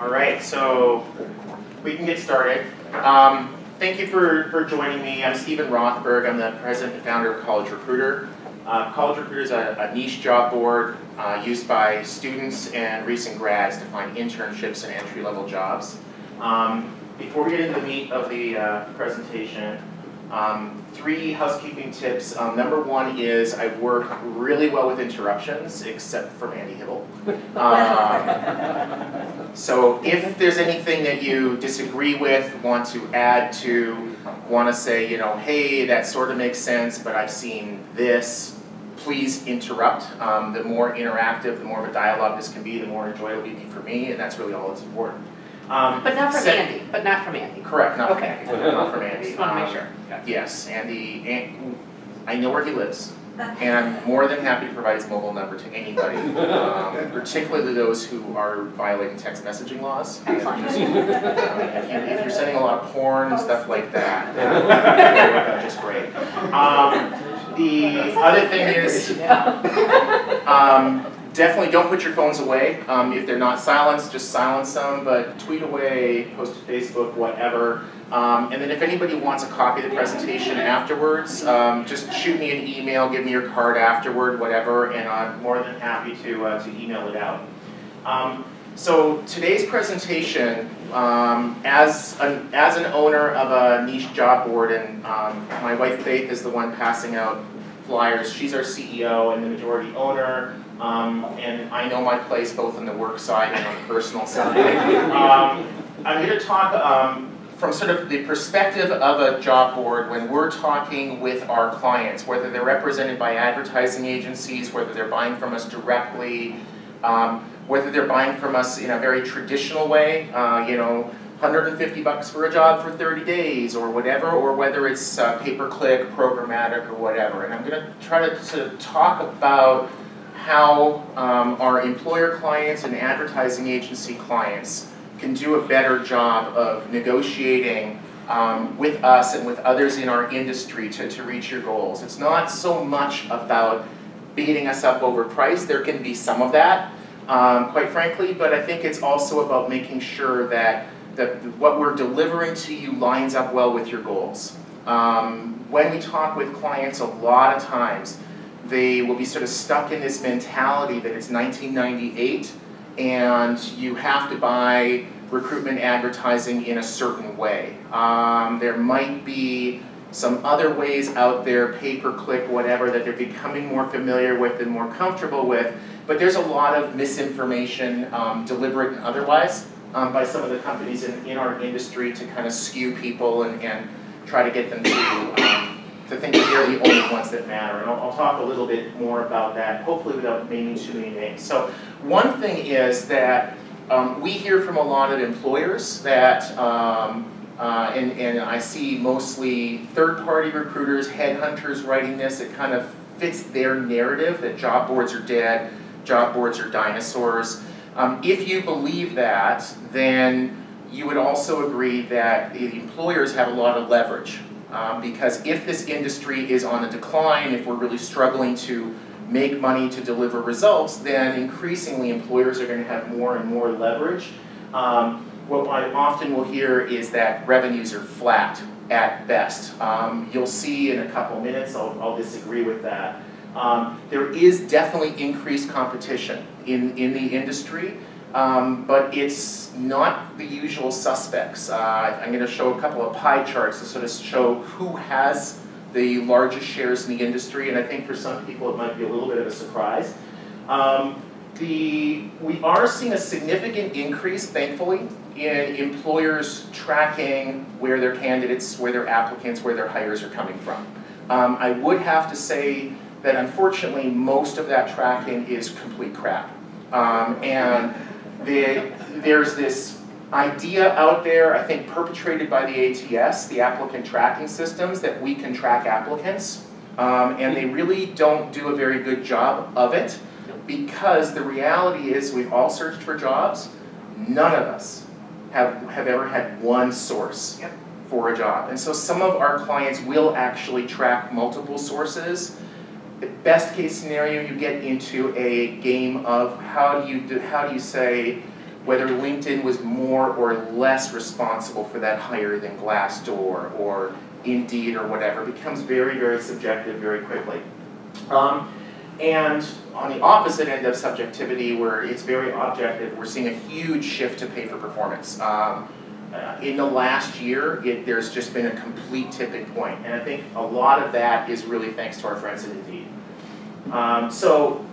All right, so we can get started. Thank you for joining me. I'm Stephen Rothberg. I'm the president and founder of College Recruiter. College Recruiter is a niche job board used by students and recent grads to find internships and entry-level jobs. Before we get into the meat of the presentation, 3 housekeeping tips. Number 1 is I work really well with interruptions, except for Andy Hibble. So if there's anything that you disagree with, want to add to, want to say, you know, hey, that sort of makes sense, but I've seen this, please interrupt. The more interactive, the more of a dialogue this can be, the more enjoyable it will be for me, and that's really all that's important. But not from Andy. But not from Andy. Correct, not from Okay. Andy. Not from Andy. Just want to make sure. Yes, Andy, I know where he lives, and I'm more than happy to provide his mobile number to anybody, particularly those who are violating text messaging laws. Excellent. If you're sending a lot of porn and stuff like that, just great. The other thing is, definitely don't put your phones away. If they're not silenced, just silence them, but tweet away, post to Facebook, whatever. And then if anybody wants a copy of the presentation afterwards, just shoot me an email, give me your card afterward, whatever, and I'm more than happy to email it out. So today's presentation, as an owner of a niche job board, and my wife Faith is the one passing out flyers. She's our CEO and the majority owner. And I know my place both on the work side and on the personal side. I'm going to talk from sort of the perspective of a job board when we're talking with our clients, whether they're represented by advertising agencies, whether they're buying from us directly, whether they're buying from us in a very traditional way, you know, $150 for a job for 30 days or whatever, or whether it's pay-per-click, programmatic, or whatever. And I'm going to try to sort of talk about how our employer clients and advertising agency clients can do a better job of negotiating with us and with others in our industry to reach your goals. It's not so much about beating us up over price. There can be some of that, quite frankly, but I think it's also about making sure that what we're delivering to you lines up well with your goals. When we talk with clients, a lot of times, they will be sort of stuck in this mentality that it's 1998 and you have to buy recruitment advertising in a certain way. There might be some other ways out there, pay-per-click, whatever, that they're becoming more familiar with and more comfortable with, but there's a lot of misinformation, deliberate and otherwise, by some of the companies in our industry to kind of skew people and try to get them to think that they're the only ones that matter. And I'll talk a little bit more about that, hopefully without naming too many names. So one thing is that we hear from a lot of employers that, and I see mostly third-party recruiters, headhunters writing this. It kind of fits their narrative that job boards are dead, job boards are dinosaurs. If you believe that, then you would also agree that the employers have a lot of leverage. Because if this industry is on a decline, if we're really struggling to make money to deliver results, then increasingly employers are going to have more and more leverage. What I often will hear is that revenues are flat at best. You'll see in a couple minutes, I'll disagree with that. There is definitely increased competition in the industry. But it's not the usual suspects. I'm going to show a couple of pie charts to sort of show who has the largest shares in the industry, and I think for some people it might be a little bit of a surprise. We are seeing a significant increase, thankfully, in employers tracking where their candidates, where their applicants, where their hires are coming from. I would have to say that unfortunately most of that tracking is complete crap. And there's this idea out there, I think perpetrated by the ATS, the applicant tracking systems, that we can track applicants. And they really don't do a very good job of it, because the reality is we've all searched for jobs. None of us have ever had one source for a job. And so some of our clients will actually track multiple sources. Best case scenario, you get into a game of how do you say, whether LinkedIn was more or less responsible for that hire than Glassdoor or Indeed or whatever becomes very, very subjective very quickly. And on the opposite end of subjectivity, where it's very objective, we're seeing a huge shift to pay for performance. In the last year, there's just been a complete tipping point, and I think a lot of that is really thanks to our friends at Indeed. So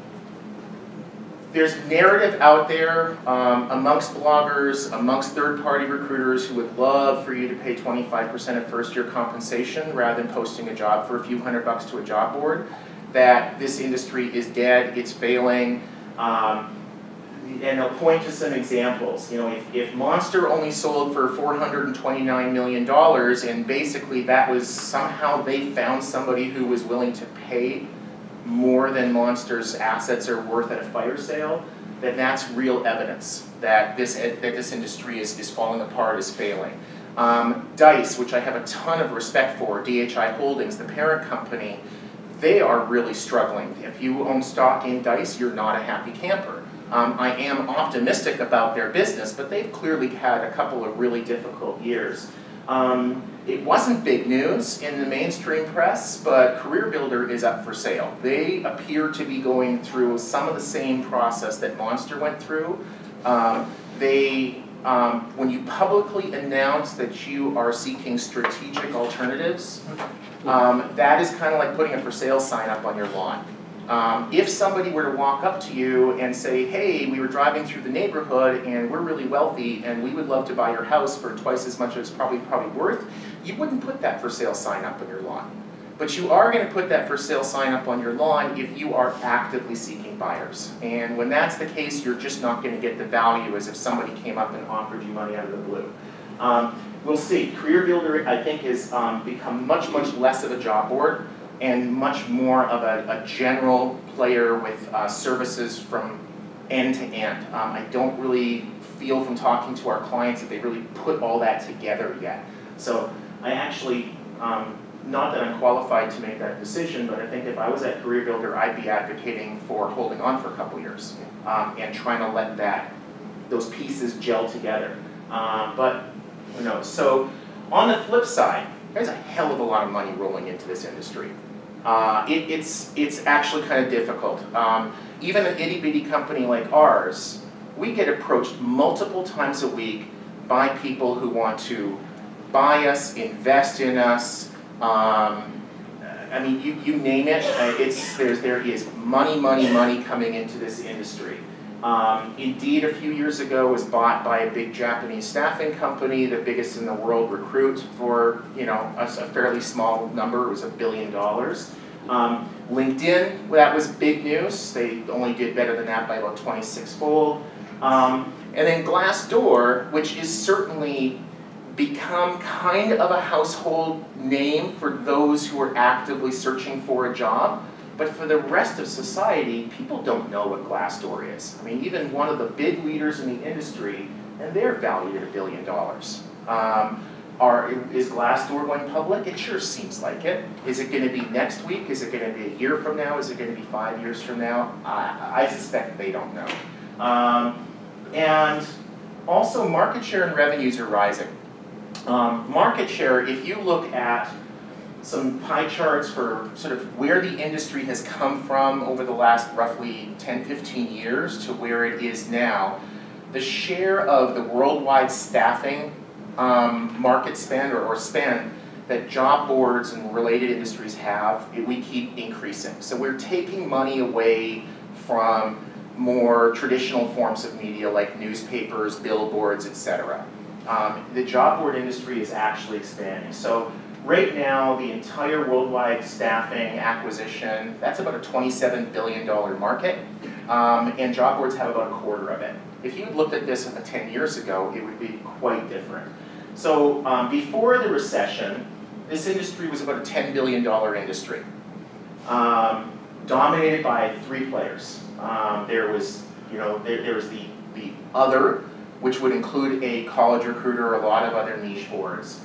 there's narrative out there amongst bloggers, amongst third-party recruiters who would love for you to pay 25% of first-year compensation rather than posting a job for a few $100 to a job board, that this industry is dead, it's failing, and I'll point to some examples. You know, if Monster only sold for $429 million, and basically that was somehow they found somebody who was willing to pay more than Monster's assets are worth at a fire sale, then that's real evidence that this industry is falling apart, is failing. Dice, which I have a ton of respect for, DHI Holdings, the parent company, they are really struggling. If you own stock in Dice, you're not a happy camper. I am optimistic about their business, but they've clearly had a couple of really difficult years. It wasn't big news in the mainstream press, but CareerBuilder is up for sale. They appear to be going through some of the same process that Monster went through. When you publicly announce that you are seeking strategic alternatives, that is kind of like putting a for sale sign up on your lawn. If somebody were to walk up to you and say, hey, we were driving through the neighborhood and we're really wealthy and we would love to buy your house for twice as much as it's probably worth, you wouldn't put that for sale sign up on your lawn. But you are going to put that for sale sign up on your lawn if you are actively seeking buyers. And when that's the case, you're just not going to get the value as if somebody came up and offered you money out of the blue. We'll see. CareerBuilder, I think, has become much, much less of a job board and much more of a general player with services from end to end. I don't really feel from talking to our clients that they really put all that together yet. So I actually, not that I'm qualified to make that decision, but I think if I was at CareerBuilder, I'd be advocating for holding on for a couple years and trying to let those pieces gel together. But who knows? So on the flip side, there's a hell of a lot of money rolling into this industry. It's actually kind of difficult. Even an itty-bitty company like ours, we get approached multiple times a week by people who want to buy us, invest in us. I mean, you name it. There is money coming into this industry. Indeed, a few years ago, was bought by a big Japanese staffing company, the biggest in the world, Recruit, for a fairly small number. It was $1 billion. LinkedIn, well, that was big news. They only did better than that by about 26-fold. And then Glassdoor, which is certainly become kind of a household name for those who are actively searching for a job. But for the rest of society, people don't know what Glassdoor is. I mean, even one of the big leaders in the industry, and they're valued at $1 billion. Is Glassdoor going public? It sure seems like it. Is it going to be next week? Is it going to be a year from now? Is it going to be 5 years from now? I suspect they don't know. And also, market share and revenues are rising. Market share, if you look at some pie charts for sort of where the industry has come from over the last roughly 10, 15 years to where it is now, the share of the worldwide staffing market spend or spend that job boards and related industries have, we keep increasing. So we're taking money away from more traditional forms of media like newspapers, billboards, etc. The job board industry is actually expanding. So right now, the entire worldwide staffing acquisition, that's about a $27 billion market, and job boards have about a quarter of it. If you looked at this 10 years ago, it would be quite different. So before the recession, this industry was about a $10 billion industry, dominated by 3 players. There was the other, which would include a college recruiter, a lot of other niche boards.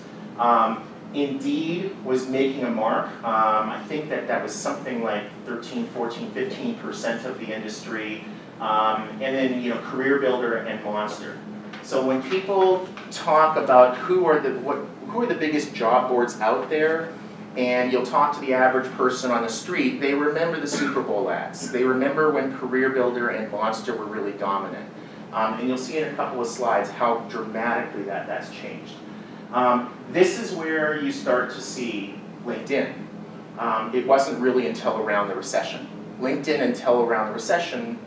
Indeed was making a mark. I think that was something like 13, 14, 15% of the industry. And then Career Builder and Monster. So when people talk about who are the biggest job boards out there, and you'll talk to the average person on the street, they remember the Super Bowl ads. They remember when Career Builder and Monster were really dominant. And you'll see in a couple of slides how dramatically that's changed. This is where you start to see LinkedIn. It wasn't really until around the recession. LinkedIn until around the recession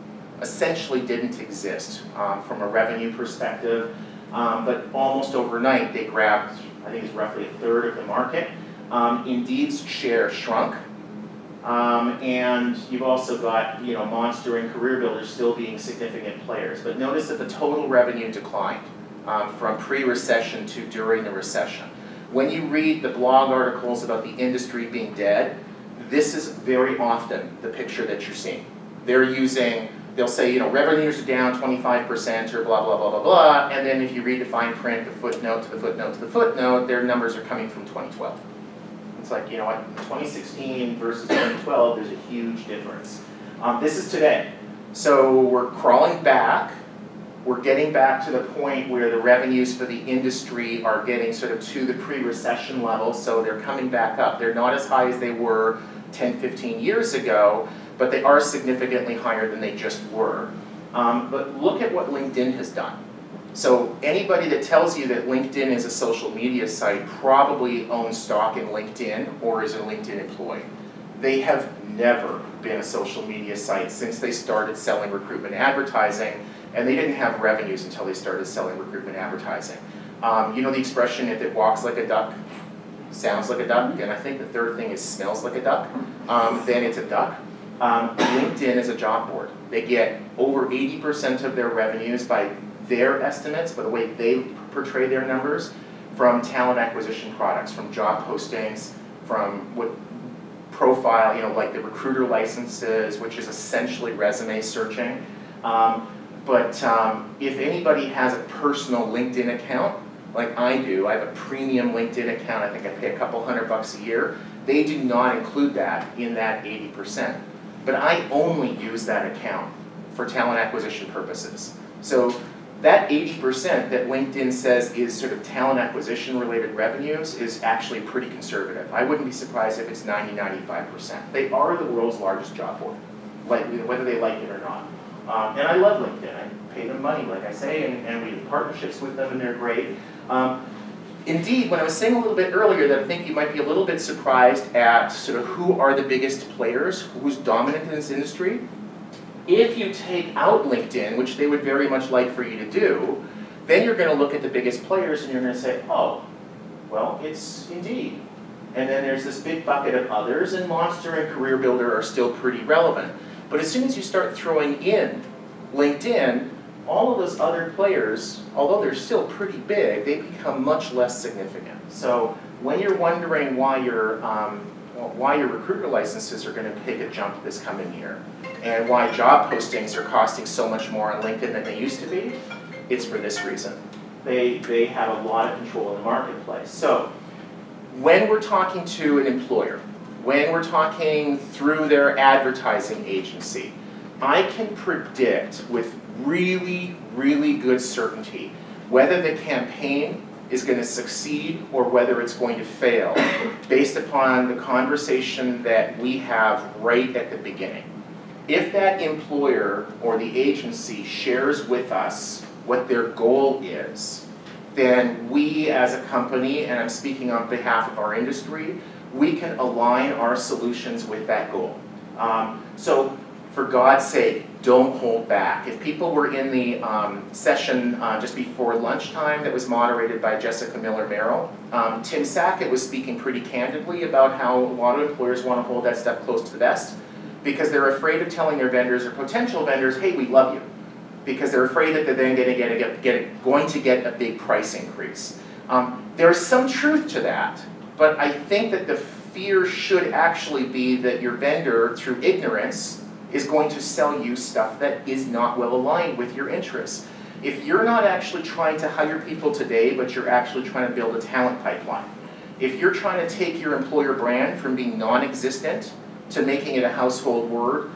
essentially didn't exist from a revenue perspective, but almost overnight they grabbed, I think it's roughly a third of the market. Indeed's share shrunk, and you've also got Monster and Career Builder still being significant players. But notice that the total revenue declined from pre-recession to during the recession. When you read the blog articles about the industry being dead, this is very often the picture that you're seeing. They'll say, revenues are down 25% or blah, blah, blah, blah, blah, and then if you read the fine print, the footnote to the footnote to the footnote, their numbers are coming from 2012. It's like, 2016 versus 2012, there's a huge difference. This is today. So we're crawling back. We're getting back to the point where the revenues for the industry are getting sort of to the pre-recession level, so they're coming back up. They're not as high as they were 10, 15 years ago, but they are significantly higher than they just were. But look at what LinkedIn has done. So anybody that tells you that LinkedIn is a social media site probably owns stock in LinkedIn or is a LinkedIn employee. They have never been a social media site since they started selling recruitment advertising, and they didn't have revenues until they started selling recruitment advertising. You know the expression, if it walks like a duck, sounds like a duck, and I think the third thing is smells like a duck, then it's a duck. LinkedIn is a job board. They get over 80% of their revenues by their estimates, by the way they portray their numbers, from talent acquisition products, from job postings, from what profile, like the recruiter licenses, which is essentially resume searching. But if anybody has a personal LinkedIn account, like I do, I have a premium LinkedIn account, I think I pay a couple $100 a year, they do not include that in that 80%. But I only use that account for talent acquisition purposes. So that 80% that LinkedIn says is sort of talent acquisition related revenues is actually pretty conservative. I wouldn't be surprised if it's 90–95%. They are the world's largest job board, whether they like it or not. And I love LinkedIn. I pay them money, like I say, and we have partnerships with them, and they're great. Indeed, when I was saying a little bit earlier that I think you might be a little bit surprised at sort of who are the biggest players, who's dominant in this industry, if you take out LinkedIn, which they would very much like for you to do, then you're going to look at the biggest players and you're going to say, oh, well, it's Indeed. And then there's this big bucket of others, and Monster and Career Builder are still pretty relevant. But as soon as you start throwing in LinkedIn, all of those other players, although they're still pretty big, they become much less significant. So when you're wondering why your recruiter licenses are going to take a jump this coming year, and why job postings are costing so much more on LinkedIn than they used to be, it's for this reason. They have a lot of control in the marketplace. So when we're talking to an employer, when we're talking through their advertising agency, I can predict with really, really good certainty whether the campaign is going to succeed or whether it's going to fail based upon the conversation that we have right at the beginning. If that employer or the agency shares with us what their goal is, then we as a company, and I'm speaking on behalf of our industry, we can align our solutions with that goal. So for God's sake, don't hold back. If people were in the session just before lunchtime that was moderated by Jessica Miller-Merrill, Tim Sackett was speaking pretty candidly about how a lot of employers want to hold that stuff close to the vest because they're afraid of telling their vendors or potential vendors, hey, we love you, because they're afraid that they're then going to get a big price increase. There's some truth to that, but I think that the fear should actually be that your vendor, through ignorance, is going to sell you stuff that is not well aligned with your interests. If you're not actually trying to hire people today, but you're actually trying to build a talent pipeline, If you're trying to take your employer brand from being non-existent to making it a household word,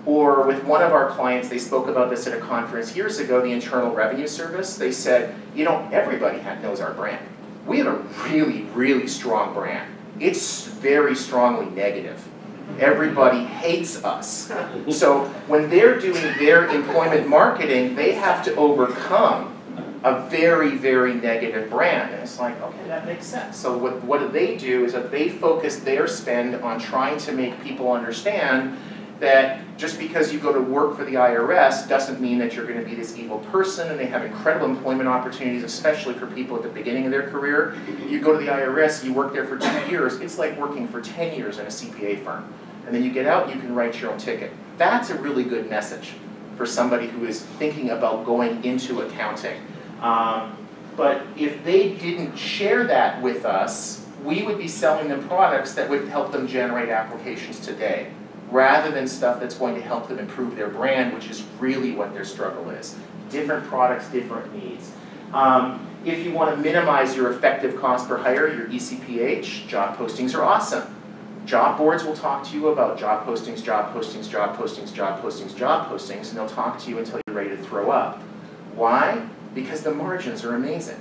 or with one of our clients, they spoke about this at a conference years ago, the Internal Revenue Service. They said, you know, everybody knows our brand. We have a really, really strong brand. It's very strongly negative. Everybody hates us. So when they're doing their employment marketing, they have to overcome a very, very negative brand. And it's like, okay, that makes sense. So what do they do is that they focus their spend on trying to make people understand that just because you go to work for the IRS doesn't mean that you're going to be this evil person, and they have incredible employment opportunities, especially for people at the beginning of their career. You go to the IRS, you work there for 2 years, it's like working for 10 years in a CPA firm. And then you get out, you can write your own ticket. That's a really good message for somebody who is thinking about going into accounting. But if they didn't share that with us, we would be selling them products that would help them generate applications today, rather than stuff that's going to help them improve their brand, which is really what their struggle is. Different products, different needs. If you want to minimize your effective cost per hire, your ECPH, job postings are awesome. Job boards will talk to you about job postings, job postings, job postings, job postings, job postings, and they'll talk to you until you're ready to throw up. Why? Because the margins are amazing.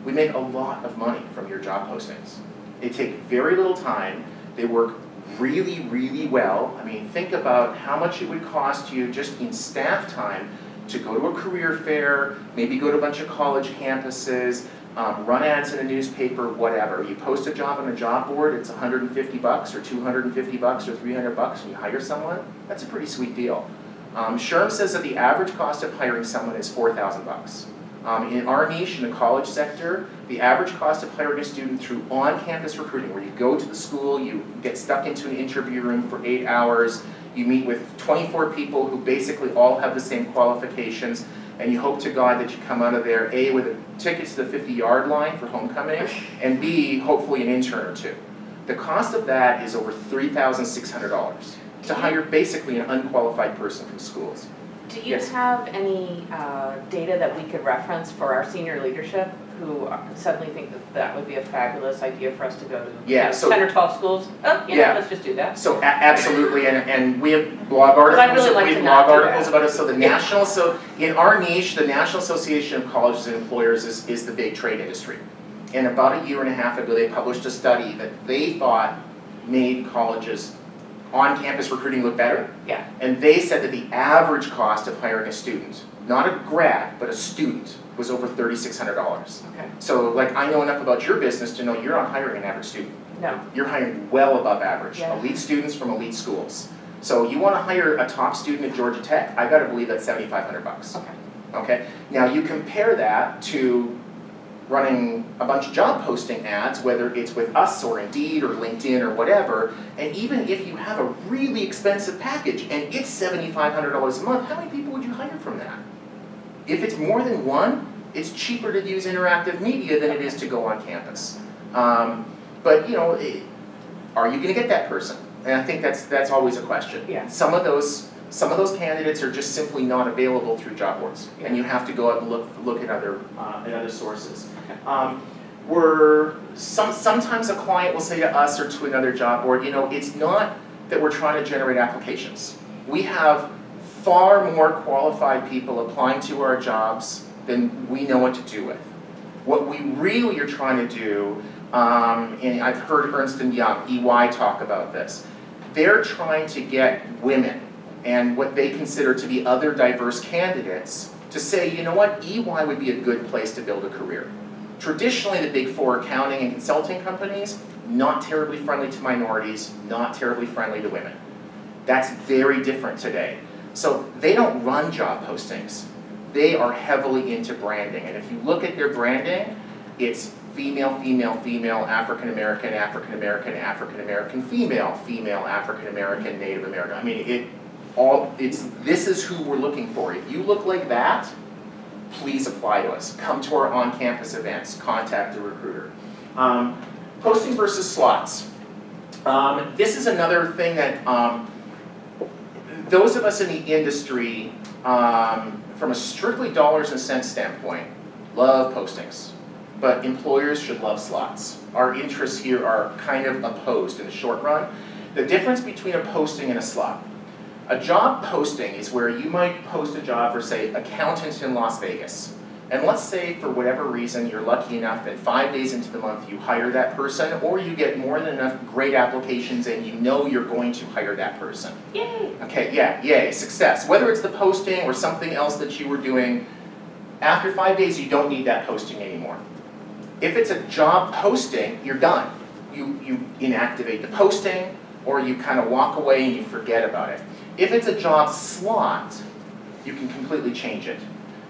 We make a lot of money from your job postings. They take very little time. They work really, really well. I mean, think about how much it would cost you just in staff time to go to a career fair, maybe go to a bunch of college campuses, run ads in a newspaper, whatever. You post a job on a job board, it's $150 or $250 or $300, and you hire someone. That's a pretty sweet deal. SHRM says that the average cost of hiring someone is $4,000. In our niche, in the college sector, the average cost of hiring a student through on-campus recruiting, where you go to the school, you get stuck into an interview room for 8 hours, you meet with 24 people who basically all have the same qualifications, and you hope to God that you come out of there, A, with a ticket to the 50-yard line for homecoming, and B, hopefully an intern or two. The cost of that is over $3,600 to hire basically an unqualified person from schools. Do you have any data that we could reference for our senior leadership who suddenly think that that would be a fabulous idea for us to go to 10 or 12 schools? Oh, you know, let's just do that. So absolutely, and we have blog articles. About it. So the national, so in our niche, the National Association of Colleges and Employers is the big trade industry. And about 1.5 years ago, they published a study that they thought made colleges on-campus recruiting look better. Yeah. And they said that the average cost of hiring a student, not a grad, but a student, was over $3,600. Okay. So, like, I know enough about your business to know you're not hiring an average student. No. You're hiring well above average. Yeah. Elite students from elite schools. So you want to hire a top student at Georgia Tech, I got to believe that's $7,500. Okay. Okay. Now you compare that to running a bunch of job posting ads, whether it's with us or Indeed or LinkedIn or whatever, and even if you have a really expensive package and it's $7,500 a month, how many people would you hire from that? If it's more than one, it's cheaper to use interactive media than it is to go on campus. But you know, are you going to get that person? And I think that's always a question. Yeah. Some of those candidates are just simply not available through job boards, and you have to go out and look at other sources. Sometimes a client will say to us or to another job board, you know, it's not that we're trying to generate applications. We have far more qualified people applying to our jobs than we know what to do with. What we really are trying to do, and I've heard Ernst & Young, EY, talk about this, they're trying to get women and what they consider to be other diverse candidates to say, you know what, EY would be a good place to build a career. Traditionally, the big four accounting and consulting companies, not terribly friendly to minorities, not terribly friendly to women. That's very different today. So they don't run job postings. They are heavily into branding. And if you look at their branding, it's female, female, female, African American, African American, African American, female, female, African American, Native American. I mean, this is who we're looking for. If you look like that, please apply to us. Come to our on-campus events. Contact a recruiter. Posting versus slots. This is another thing that those of us in the industry, from a strictly dollars and cents standpoint, love postings. but employers should love slots. Our interests here are kind of opposed in the short run. The difference between a posting and a slot. A job posting is where you might post a job for, say, accountant in Las Vegas. And let's say, for whatever reason, you're lucky enough and 5 days into the month you hire that person, or you get more than enough great applications and you know you're going to hire that person. Yay! Okay, yeah, yay, success. Whether it's the posting or something else that you were doing, after 5 days you don't need that posting anymore. If it's a job posting, you're done. You inactivate the posting, or you kind of walk away and you forget about it. If it's a job slot, you can completely change it.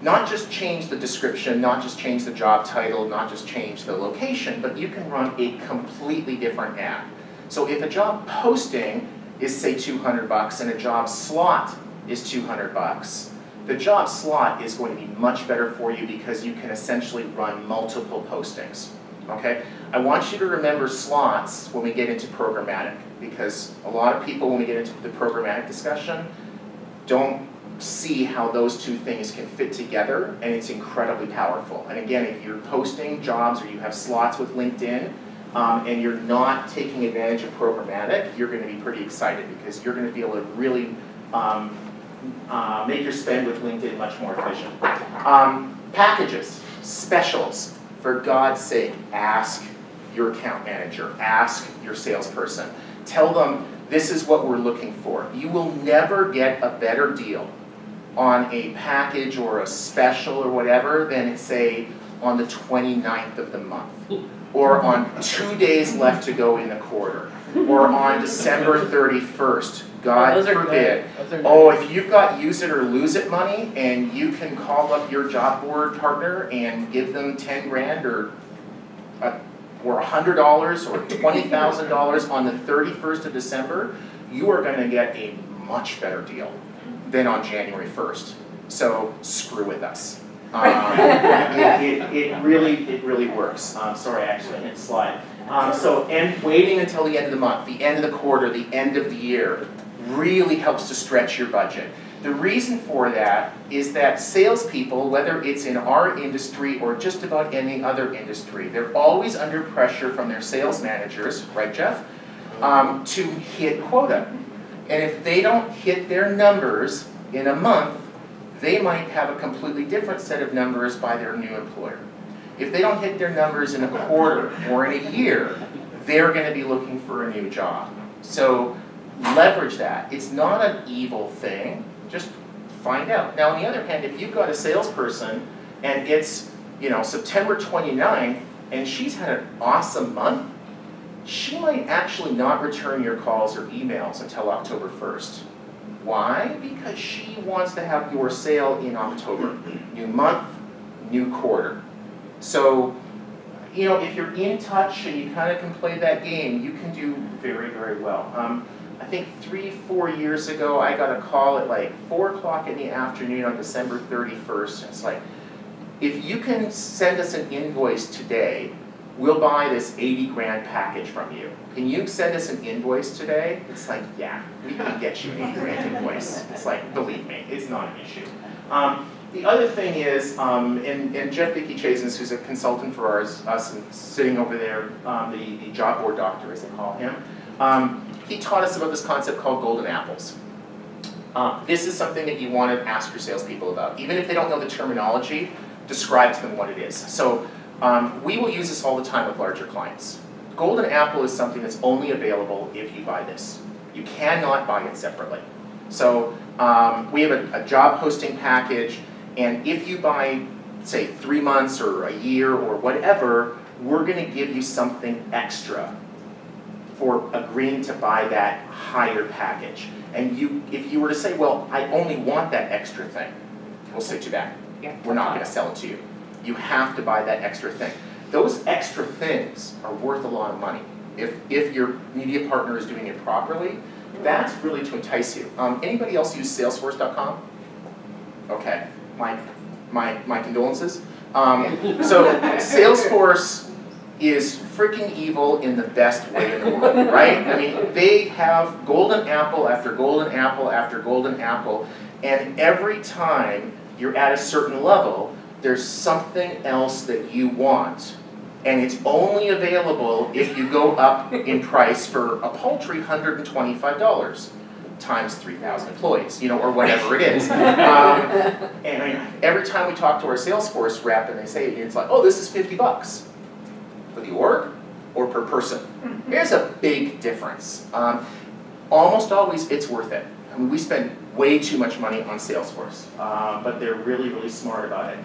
Not just change the description, not just change the job title, not just change the location, but you can run a completely different ad. So if a job posting is, say, $200 and a job slot is $200, the job slot is going to be much better for you because you can essentially run multiple postings. Okay? I want you to remember slots when we get into programmatic, because a lot of people, when we get into the programmatic discussion, don't see how those two things can fit together, and it's incredibly powerful. And again, if you're posting jobs or you have slots with LinkedIn and you're not taking advantage of programmatic, you're going to be pretty excited because you're going to be able to really make your spend with LinkedIn much more efficient. Packages, specials, for God's sake, ask your account manager, ask your salesperson. Tell them, this is what we're looking for. You will never get a better deal on a package or a special or whatever than, say, on the 29th of the month, or on 2 days left to go in the quarter, or on December 31st. God forbid. Oh, if you've got use it or lose it money and you can call up your job board partner and give them 10 grand or $100 or $20,000 on the 31st of December, you are going to get a much better deal than on January 1st. So screw with us. It really works. Sorry, actually, I hit slide. And waiting until the end of the month, the end of the quarter, the end of the year, really helps to stretch your budget. The reason for that is that salespeople, whether it's in our industry or just about any other industry, they're always under pressure from their sales managers, right, Jeff, to hit quota. And if they don't hit their numbers in a month, they might have a completely different set of numbers by their new employer. If they don't hit their numbers in a quarter or in a year, they're going to be looking for a new job. So leverage that. It's not an evil thing. Just find out. Now, on the other hand, if you've got a salesperson and it's, September 29th and she's had an awesome month, she might actually not return your calls or emails until October 1st. Why? Because she wants to have your sale in October. New month, new quarter. So, if you're in touch and you kind of can play that game, you can do very, very well. I think 3-4 years ago, I got a call at like 4 o'clock in the afternoon on December 31st. And it's like, if you can send us an invoice today, we'll buy this 80 grand package from you. Can you send us an invoice today? It's like, yeah, we can get you an 80 grand invoice. It's like, believe me, it's not an issue. The other thing is, and Jeff Dickey Chasins, who's a consultant for us and sitting over there, the job board doctor, as they call him, he taught us about this concept called golden apples. This is something that you want to ask your salespeople about. Even if they don't know the terminology, describe to them what it is. So we will use this all the time with larger clients. Golden apple is something that's only available if you buy this. You cannot buy it separately. So we have a job posting package, and if you buy, say, 3 months or a year or whatever, we're going to give you something extra for agreeing to buy that higher package. And if you were to say, well, I only want that extra thing, we'll say too bad. We're not going to sell it to you. You have to buy that extra thing. Those extra things are worth a lot of money. If your media partner is doing it properly, that's really to entice you. Anybody else use Salesforce.com? Okay, my condolences. So Salesforce is freaking evil in the best way in the world, right? I mean, they have golden apple after golden apple after golden apple, and every time you're at a certain level, there's something else that you want, and it's only available if you go up in price for a paltry $125 times 3,000 employees, or whatever it is. And every time we talk to our Salesforce rep and they say, it's like, oh, this is $50 for the org or per person. There's a big difference. Almost always it's worth it. I mean, we spend way too much money on Salesforce, but they're really, really smart about it.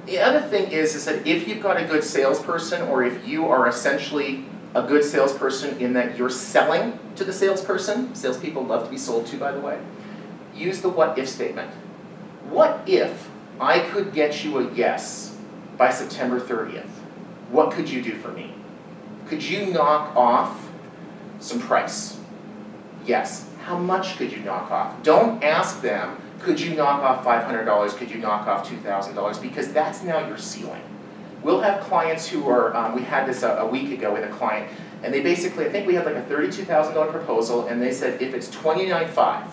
The other thing is that if you've got a good salesperson, or if you are essentially a good salesperson in that you're selling to the salesperson, salespeople love to be sold to, by the way, use the what if statement. What if I could get you a yes by September 30th? What could you do for me? Could you knock off some price? Yes. How much could you knock off? Don't ask them, could you knock off $500? Could you knock off $2,000? Because that's now your ceiling. We'll have clients who are, we had this a week ago with a client, and they basically, I think we had like a $32,000 proposal, and they said if it's $29,500,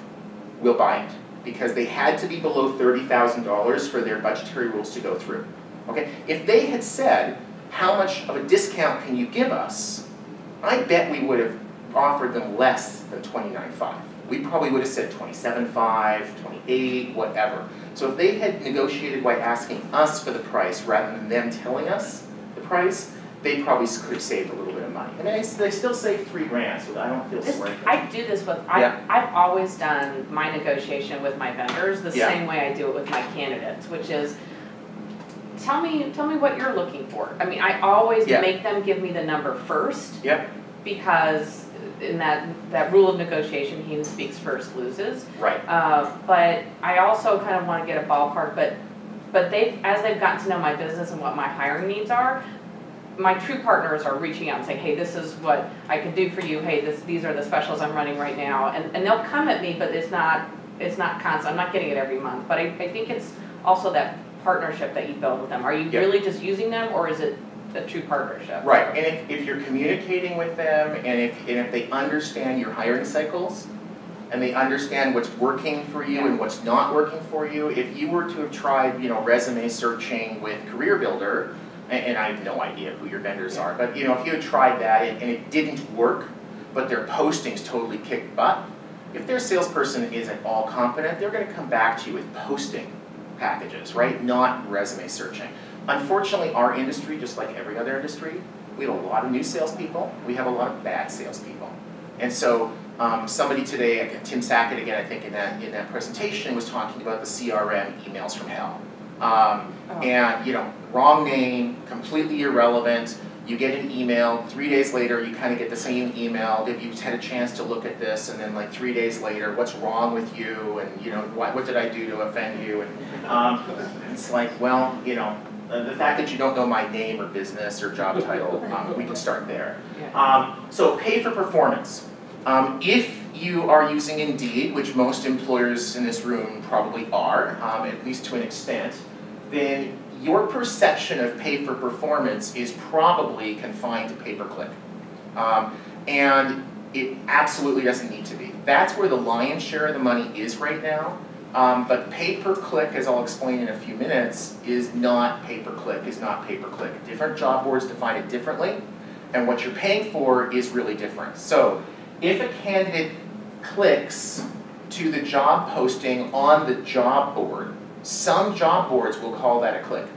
we'll buy it. Because they had to be below $30,000 for their budgetary rules to go through. Okay? If they had said, how much of a discount can you give us? I bet we would have offered them less than $29,500. We probably would have said $27,500, $28,000, whatever. So if they had negotiated by asking us for the price rather than them telling us the price, they probably could have saved a little bit of money. And they still save $3,000, so I don't feel sorry. I do this with, I've always done my negotiation with my vendors the same way I do it with my candidates, which is, tell me what you're looking for. I mean, I always make them give me the number first. Because in that rule of negotiation, he who speaks first loses. Right. But I also kind of want to get a ballpark. But as they've gotten to know my business and what my hiring needs are, my true partners are reaching out and saying, hey, this is what I can do for you. Hey, these are the specials I'm running right now. And they'll come at me, but it's not constant. I'm not getting it every month. But I think it's also that partnership that you build with them. Are you really just using them, or is it a true partnership? Right, and if you're communicating with them, and if they understand your hiring cycles, and they understand what's working for you and what's not working for you, if you were to have tried, resume searching with Career Builder, and I have no idea who your vendors are, but if you had tried that and it didn't work, but their postings totally kicked butt, if their salesperson is at all competent, they're going to come back to you with posting packages, right? Not resume searching. Unfortunately, our industry, just like every other industry, we have a lot of new salespeople. We have a lot of bad salespeople. And so somebody today, Tim Sackett again, I think in that presentation, was talking about the CRM emails from hell. And wrong name, completely irrelevant. You get an email, 3 days later you kind of get the same email. Have you had a chance to look at this? And then like 3 days later, what's wrong with you? And what did I do to offend you? And it's like, well, the fact that you don't know my name or business or job title, we can start there. So pay for performance. If you are using Indeed, which most employers in this room probably are, at least to an extent, then your perception of pay for performance is probably confined to pay-per-click. And it absolutely doesn't need to be. That's where the lion's share of the money is right now. But pay-per-click, as I'll explain in a few minutes, is not pay-per-click, Different job boards define it differently, and what you're paying for is really different. So if a candidate clicks to the job posting on the job board, some job boards will call that a click.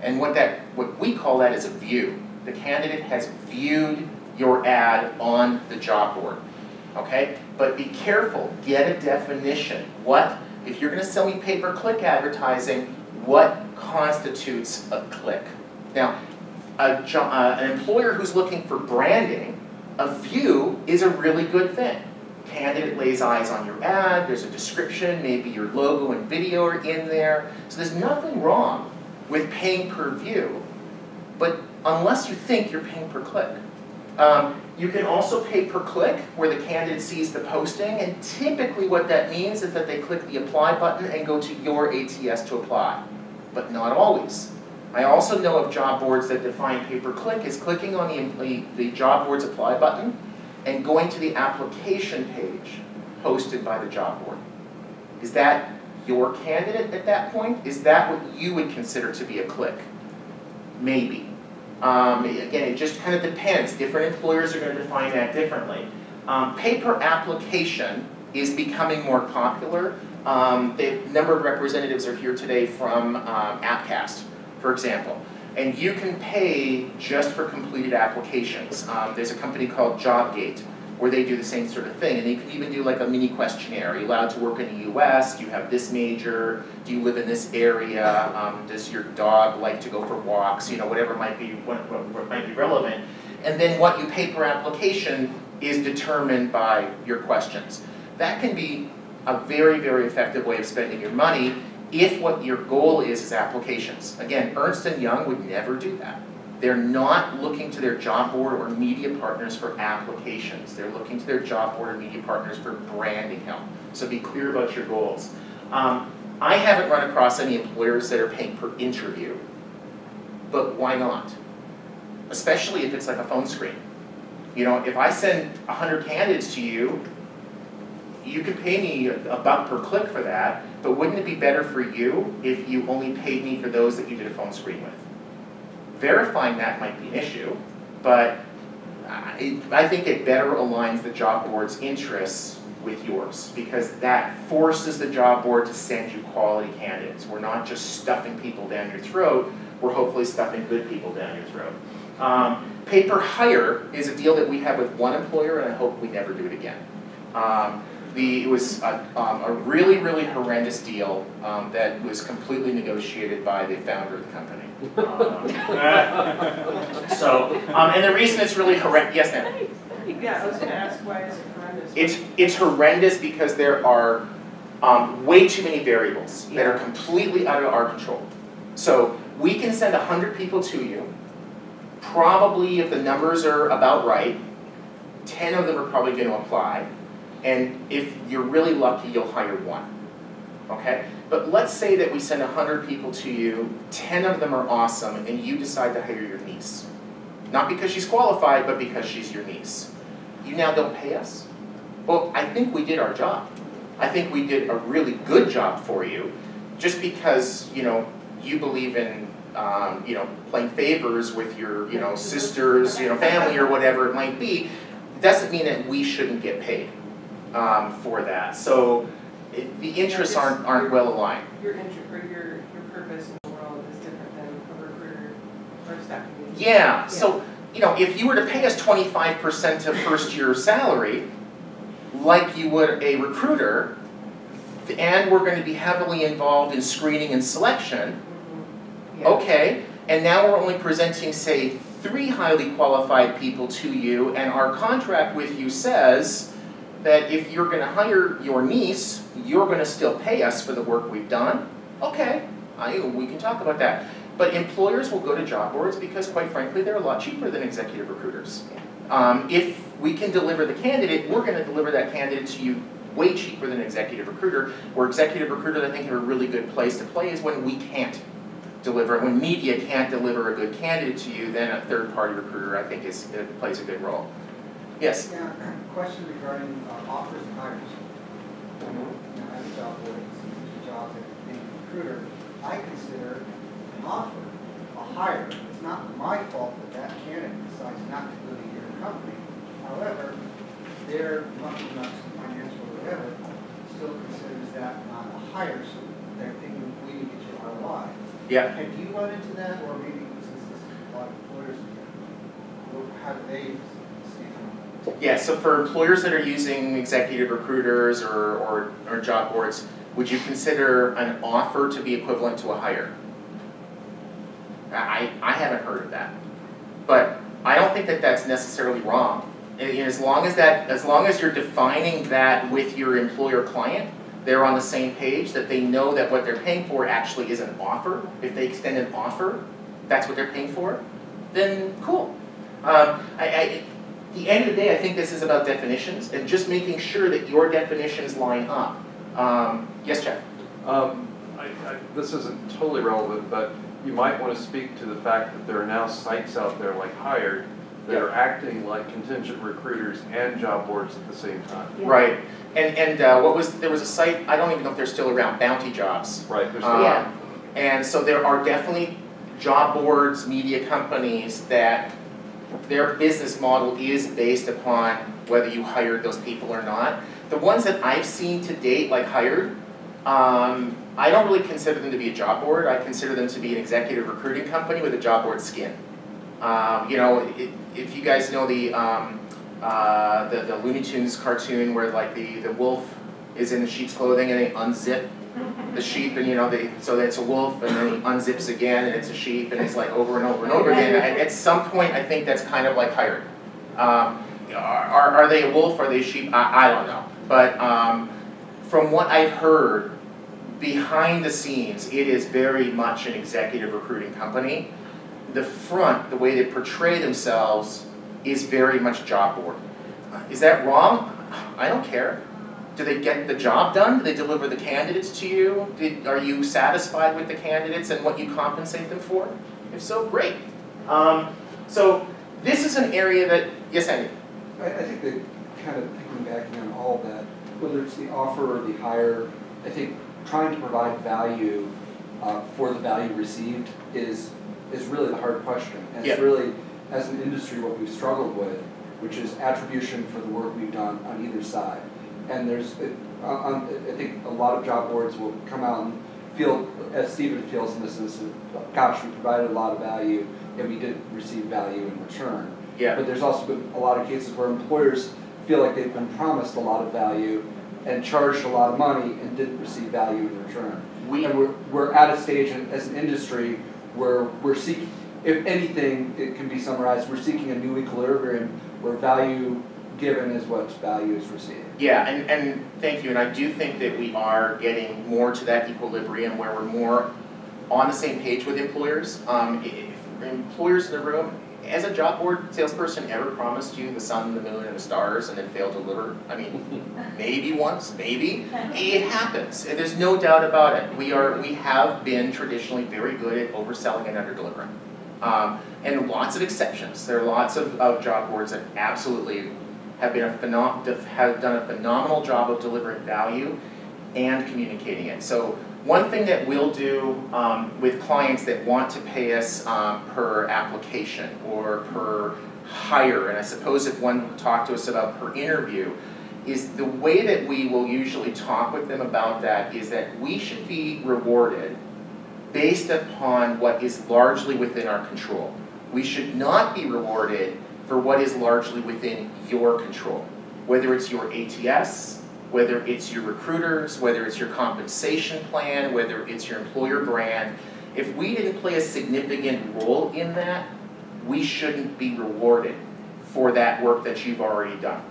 And what we call that is a view. The candidate has viewed your ad on the job board. Okay? But be careful, get a definition. If you're going to sell me pay-per-click advertising, what constitutes a click? Now, an employer who's looking for branding, a view is a really good thing. Candidate lays eyes on your ad, there's a description, maybe your logo and video are in there. So there's nothing wrong with paying per view, but unless you think you're paying per click. You can also pay per click where the candidate sees the posting, and typically what that means is that they click the apply button and go to your ATS to apply, but not always. I also know of job boards that define pay per click as clicking on the job board's apply button and going to the application page hosted by the job board. Is that your candidate at that point? Is that what you would consider to be a click? Maybe. Again, it just kind of depends. Different employers are going to define that differently. Paper application is becoming more popular. The number of representatives are here today from Appcast, for example. And you can pay just for completed applications. There's a company called JobGate where they do the same sort of thing. And you can even do like a mini questionnaire. Are you allowed to work in the US? Do you have this major? Do you live in this area? Does your dog like to go for walks? You know, whatever might be, what might be relevant. And then what you pay per application is determined by your questions. That can be a very, very effective way of spending your money if what your goal is applications. Again, Ernst & Young would never do that. They're not looking to their job board or media partners for applications. They're looking to their job board or media partners for branding help. So be clear about your goals. I haven't run across any employers that are paying per interview, but why not? Especially if it's like a phone screen. You know, if I send 100 candidates to you, you could pay me $1 per click for that, but wouldn't it be better for you if you only paid me for those that you did a phone screen with? Verifying that might be an issue, but I think it better aligns the job board's interests with yours, because that forces the job board to send you quality candidates. We're not just stuffing people down your throat, we're hopefully stuffing good people down your throat. Pay per hire is a deal that we have with one employer, and I hope we never do it again. It was a really, really horrendous deal that was completely negotiated by the founder of the company. And the reason it's really horrendous, yes ma'am? Yeah, I was going to ask, why is it horrendous? It's horrendous because there are way too many variables that are completely out of our control. So we can send 100 people to you. Probably, if the numbers are about right, 10 of them are probably going to apply. And if you're really lucky, you'll hire one. Okay? But let's say that we send 100 people to you, 10 of them are awesome, and you decide to hire your niece. Not because she's qualified, but because she's your niece. You now don't pay us? Well, I think we did our job. I think we did a really good job for you, just because, you know, you believe in, you know, playing favors with your, you know, sisters, you know, family or whatever it might be. Doesn't mean that we shouldn't get paid for that. So the interests aren't well aligned. Your purpose in the world is different than a recruiter or a staffing agency. Yeah. So, you know, if you were to pay us 25% of first year salary, like you would a recruiter, and we're going to be heavily involved in screening and selection, okay, and now we're only presenting, say, 3 highly qualified people to you, and our contract with you says that if you're going to hire your niece, you're going to still pay us for the work we've done. Okay, we can talk about that. But employers will go to job boards because, quite frankly, they're a lot cheaper than executive recruiters. If we can deliver the candidate, we're going to deliver that candidate to you way cheaper than an executive recruiter. Where executive recruiters, I think, are a really good place to play is when we can't deliver. When media can't deliver a good candidate to you, then a third-party recruiter, I think, plays a good role. Yes? Yeah, question regarding offers and hires. You know, as a job board, it's a job that being a recruiter, I consider an offer a hire. It's not my fault that that candidate decides not to go to your company. However, their lucky nuts, financial or whatever, still considers that not a hire, so they're thinking we need to get your ROI. Yeah. Have you run into that, or maybe since this is a lot of employers, how do they see it? Yeah, so for employers that are using executive recruiters or job boards, would you consider an offer to be equivalent to a hire? I haven't heard of that. But I don't think that that's necessarily wrong. As long as you're defining that with your employer client, they're on the same page, that they know that what they're paying for actually is an offer. If they extend an offer, that's what they're paying for, then cool. At the end of the day, I think this is about definitions and just making sure that your definitions line up. Yes, Jeff? This isn't totally relevant, but you might want to speak to the fact that there are now sites out there like Hired that are acting like contingent recruiters and job boards at the same time. Yeah. Right. And there was a site, I don't even know if they're still around, Bounty Jobs. Right. Yeah. And so there are definitely job boards, media companies that their business model is based upon whether you hired those people or not. The ones that I've seen to date, like Hired, I don't really consider them to be a job board. I consider them to be an executive recruiting company with a job board skin. You know, if you guys know the Looney Tunes cartoon where like the wolf is in the sheep's clothing and they unzip the sheep, and you know, so it's a wolf, and then he unzips again and it's a sheep, and it's like over and over and over again. At some point, I think that's kind of like Hired. Are they a wolf? Are they a sheep? I don't know. But from what I've heard, behind the scenes, it is very much an executive recruiting company. The front, the way they portray themselves, is very much job board. Is that wrong? I don't care. Do they get the job done? Do they deliver the candidates to you? Are you satisfied with the candidates and what you compensate them for? If so, great. So this is an area that, yes, Andy? I think that kind of piggybacking on all of that, whether it's the offer or the hire, I think trying to provide value for the value received is really the hard question. And it's really, as an industry, what we've struggled with, which is attribution for the work we've done on either side. And there's, I think a lot of job boards will come out and feel, as Stephen feels in this instance, gosh, we provided a lot of value and we didn't receive value in return. Yeah. But there's also been a lot of cases where employers feel like they've been promised a lot of value and charged a lot of money and didn't receive value in return. And we're at a stage as an industry where we're seeking, if anything, it can be summarized, we're seeking a new equilibrium where value given is what value is received. Yeah, and thank you, and I do think that we are getting more to that equilibrium where we're more on the same page with employers. If employers in the room, has a job board salesperson ever promised you the sun, the moon, and the stars and then failed to deliver? I mean, maybe once, maybe. It happens. There's no doubt about it. We have been traditionally very good at overselling and underdelivering. And lots of exceptions. There are lots of job boards that absolutely have done a phenomenal job of delivering value and communicating it. So one thing that we'll do with clients that want to pay us per application or per hire, and I suppose if one would talk to us about per interview, is the way that we will usually talk with them about that is that we should be rewarded based upon what is largely within our control. We should not be rewarded for what is largely within your control, whether it's your ATS, whether it's your recruiters, whether it's your compensation plan, whether it's your employer brand. If we didn't play a significant role in that, we shouldn't be rewarded for that work that you've already done.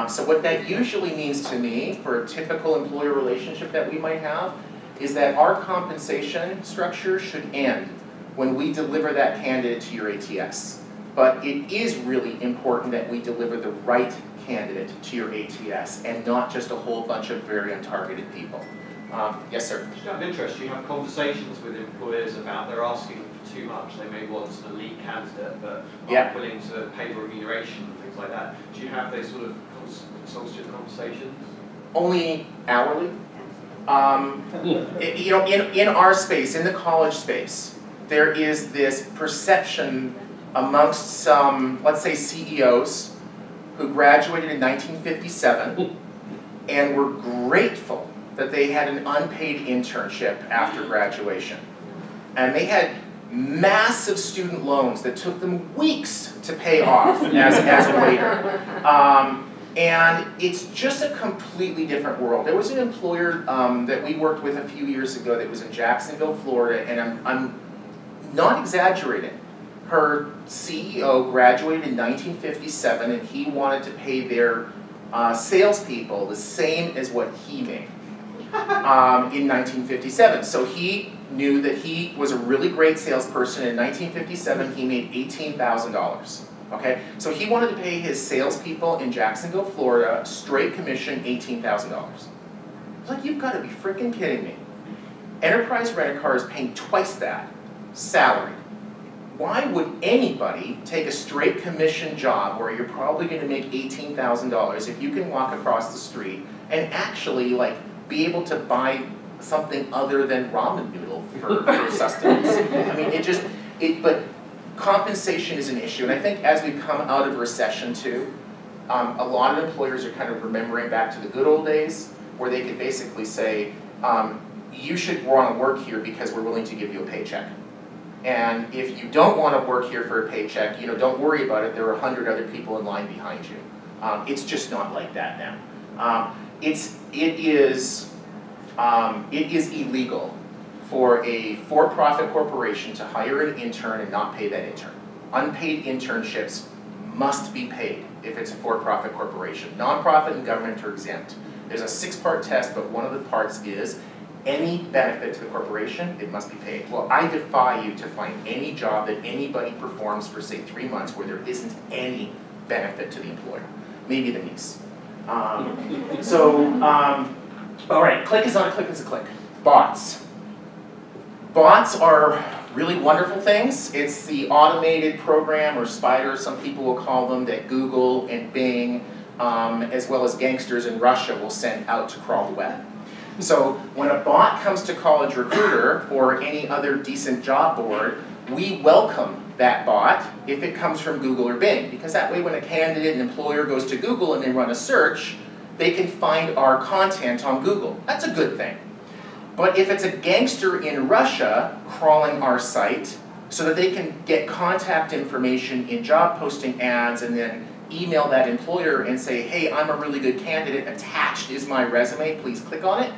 So what that usually means to me, for a typical employer relationship that we might have, is that our compensation structure should end when we deliver that candidate to your ATS. But it is really important that we deliver the right candidate to your ATS and not just a whole bunch of very untargeted people. Yes, sir? Just out of interest, you have conversations with employers about they're asking for too much. They may want an elite candidate, but aren't willing to pay the remuneration and things like that. Do you have those sort of consultative conversations? Only hourly. You know, in our space, in the college space, there is this perception amongst some, let's say, CEOs who graduated in 1957 and were grateful that they had an unpaid internship after graduation. And they had massive student loans that took them weeks to pay off as a waiter. And it's just a completely different world. There was an employer that we worked with a few years ago that was in Jacksonville, Florida, and I'm not exaggerating. Her CEO graduated in 1957 and he wanted to pay their salespeople the same as what he made in 1957. So he knew that he was a really great salesperson. In 1957 he made $18,000. Okay, so he wanted to pay his salespeople in Jacksonville, Florida, straight commission, $18,000. It's like, you've got to be freaking kidding me. Enterprise Rent-A-Car is paying twice that, salary. why would anybody take a straight commission job where you're probably going to make $18,000 if you can walk across the street and actually like be able to buy something other than ramen noodle for sustenance? I mean, but compensation is an issue, and I think as we come out of recession too, a lot of employers are kind of remembering back to the good old days where they could basically say, you should want to work here because we're willing to give you a paycheck. And if you don't want to work here for a paycheck, don't worry about it. There are 100 other people in line behind you. It's just not like that now. It is illegal for a for-profit corporation to hire an intern and not pay that intern. Unpaid internships must be paid if it's a for-profit corporation. Nonprofit and government are exempt. There's a 6-part test, but one of the parts is any benefit to the corporation, it must be paid. Well, I defy you to find any job that anybody performs for, say, 3 months where there isn't any benefit to the employer. Maybe the niece. All right, click is not a click, it's a click. Bots. Bots are really wonderful things. It's the automated program, or spider, some people will call them, that Google and Bing, as well as gangsters in Russia, will send out to crawl the web. So when a bot comes to College Recruiter or any other decent job board, we welcome that bot if it comes from Google or Bing, because that way when a candidate and employer goes to Google and they run a search, they can find our content on Google. That's a good thing. But if it's a gangster in Russia crawling our site so that they can get contact information in job posting ads and then email that employer and say, hey, I'm a really good candidate, attached is my resume, please click on it,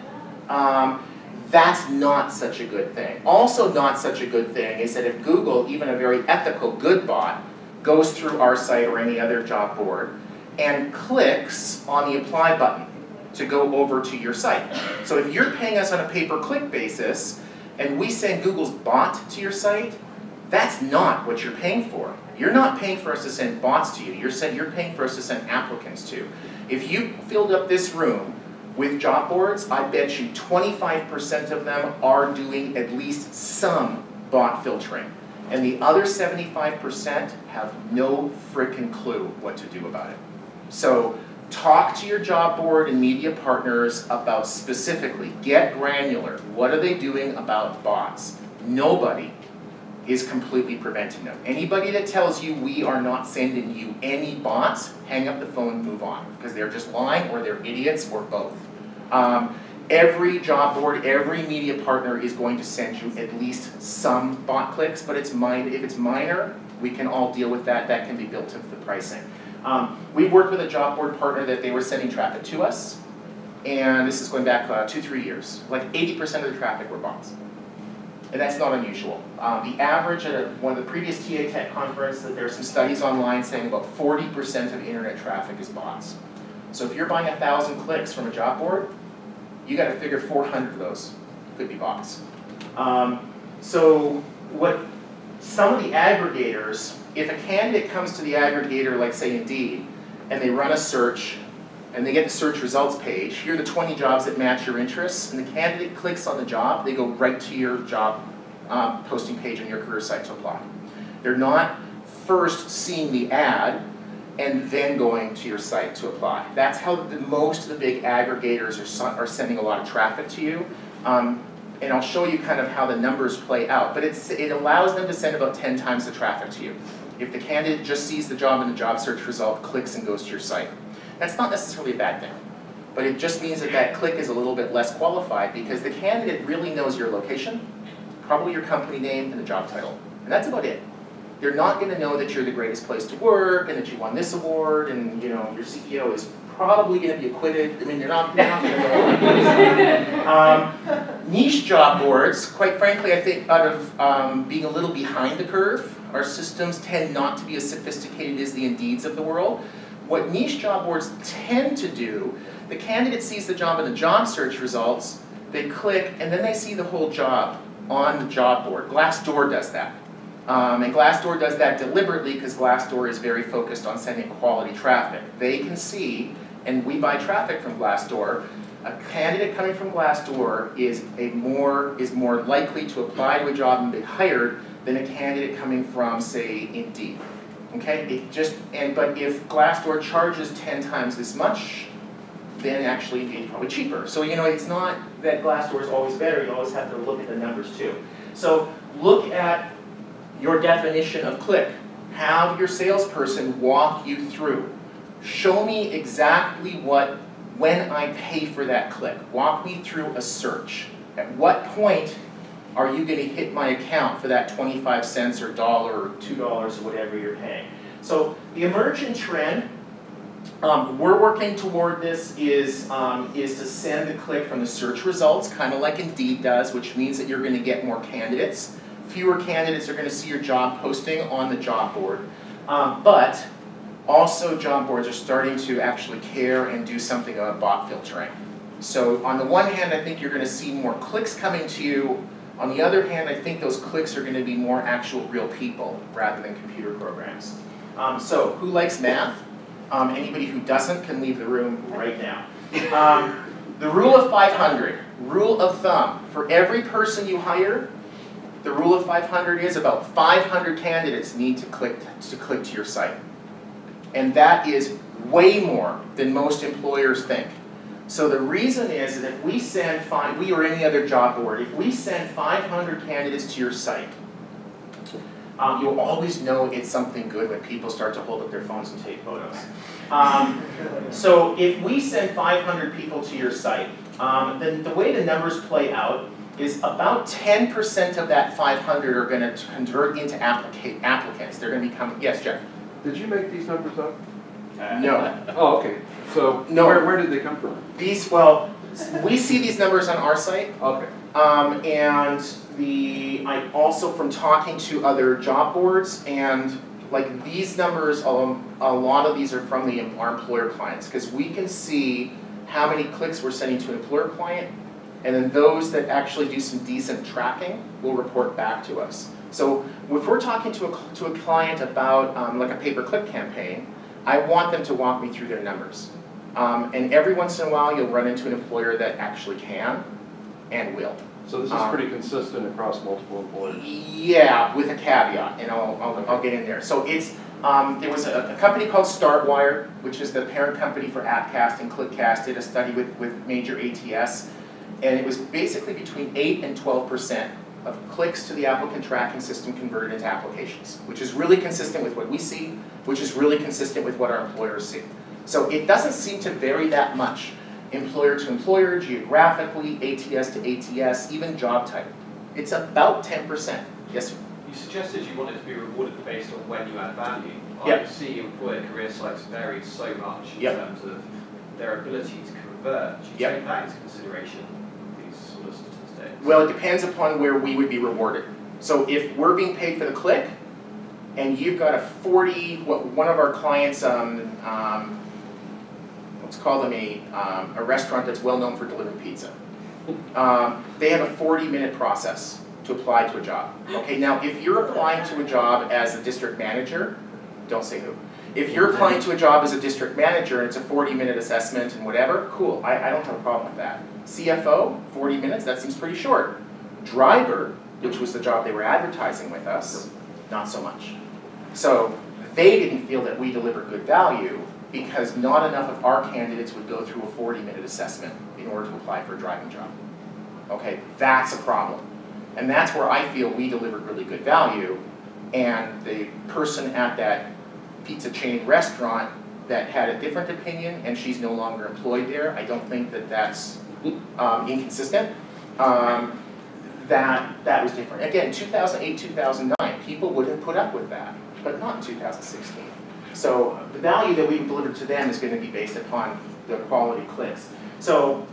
that's not such a good thing. Also not such a good thing is that if Google, even a very ethical good bot, goes through our site or any other job board and clicks on the apply button to go over to your site. So if you're paying us on a pay-per-click basis and we send Google's bot to your site, that's not what you're paying for. You're not paying for us to send bots to you. You're paying for us to send applicants to. If you filled up this room with job boards, I bet you 25% of them are doing at least some bot filtering. And the other 75% have no frickin' clue what to do about it. So talk to your job board and media partners about specifically, get granular. What are they doing about bots? Nobody is completely preventing them. Anybody that tells you we are not sending you any bots, hang up the phone and move on, because they're just lying or they're idiots or both. Every job board, every media partner is going to send you at least some bot clicks, but if it's minor, we can all deal with that. That can be built into the pricing. We worked with a job board partner that they were sending traffic to us, and this is going back 2-3 years. Like 80% of the traffic were bots. And that's not unusual. The average at one of the previous TAtech conference, that there are some studies online saying about 40% of internet traffic is bots. So if you're buying 1,000 clicks from a job board, you got to figure 400 of those could be bots. So what some of the aggregators, if a candidate comes to the aggregator, like say Indeed, and they run a search, and they get the search results page, here are the 20 jobs that match your interests, and the candidate clicks on the job, they go right to your job posting page on your career site to apply. They're not first seeing the ad and then going to your site to apply. That's how most of the big aggregators are sending a lot of traffic to you. And I'll show you kind of how the numbers play out, but it allows them to send about 10 times the traffic to you. If the candidate just sees the job in the job search result, clicks and goes to your site. That's not necessarily a bad thing, but it just means that that click is a little bit less qualified because the candidate really knows your location, probably your company name, and the job title, and that's about it. They're not going to know that you're the greatest place to work and that you won this award and your CEO is probably going to be acquitted. I mean, they're not going to know. Niche job boards, quite frankly, I think out of being a little behind the curve, our systems tend not to be as sophisticated as the Indeeds of the world. What niche job boards tend to do, the candidate sees the job in the job search results, they click, and then they see the whole job on the job board. Glassdoor does that. And Glassdoor does that deliberately because Glassdoor is very focused on sending quality traffic. They can see, and we buy traffic from Glassdoor, a candidate coming from Glassdoor is more likely to apply to a job and be hired than a candidate coming from, say, Indeed. Okay, but if Glassdoor charges 10 times as much, then actually Indeed is probably cheaper. So it's not that Glassdoor is always better, you always have to look at the numbers too. So look at your definition of click. Have your salesperson walk you through. Show me exactly when I pay for that click. Walk me through a search. At what point are you going to hit my account for that 25 cents or dollar or $2 or whatever you're paying? So the emergent trend, we're working toward this is to send the click from the search results, kind of like Indeed does, which means that you're going to get more candidates. Fewer candidates are going to see your job posting on the job board. But also job boards are starting to actually care and do something about bot filtering. So on the one hand, I think you're going to see more clicks coming to you. On the other hand, I think those clicks are going to be more actual real people rather than computer programs. So who likes math? Anybody who doesn't can leave the room right now. The rule of 500, rule of thumb. For every person you hire, the rule of 500 is about 500 candidates need to click to your site. And that is way more than most employers think. So the reason is that if we send we or any other job board, if we send 500 candidates to your site, you'll always know it's something good when people start to hold up their phones and take photos. So if we send 500 people to your site, then the way the numbers play out is about 10% of that 500 are going to convert into applicants. They're going to become, yes, Jeff? Did you make these numbers up? No. Oh, okay. So no. Where did they come from? Well, we see these numbers on our site. Okay. And I also from talking to other job boards, and like these numbers, a lot of these are from our employer clients, because we can see how many clicks we're sending to an employer client, and then those that actually do some decent tracking will report back to us. So if we're talking to a client about like a pay-per-click campaign, I want them to walk me through their numbers. And every once in a while, you'll run into an employer that actually can and will. So this is pretty consistent across multiple employers? Yeah, with a caveat, and I'll get in there. So it's, there was a company called Startwire, which is the parent company for Appcast and ClickCast, did a study with major ATS, and it was basically between 8 and 12% of clicks to the applicant tracking system converted into applications, which is really consistent with what we see, which is really consistent with what our employers see. So it doesn't seem to vary that much, employer to employer, geographically, ATS to ATS, even job type. It's about 10%. Yes, sir? You suggested you wanted to be rewarded based on when you add value. Yep. I see employer career sites vary so much in Yep. terms of their ability to convert. Do you Yep. take that into consideration, these sort of statistics? Well, it depends upon where we would be rewarded. So if we're being paid for the click, and you've got a one of our clients, let's call them a restaurant that's well known for delivering pizza. They have a 40-minute process to apply to a job. Okay, now if you're applying to a job as a district manager, don't say who. If you're applying to a job as a district manager and it's a 40-minute assessment and whatever, cool, I don't have a problem with that. CFO, 40 minutes, that seems pretty short. Driver, which was the job they were advertising with us, not so much. So they didn't feel that we delivered good value because not enough of our candidates would go through a 40-minute assessment in order to apply for a driving job. Okay, that's a problem. And that's where I feel we delivered really good value, and the person at that pizza chain restaurant that had a different opinion and she's no longer employed there, I don't think that that's inconsistent. That was different. Again, 2008, 2009, people would have put up with that, but not in 2016. So the value that we deliver to them is going to be based upon the quality clicks. So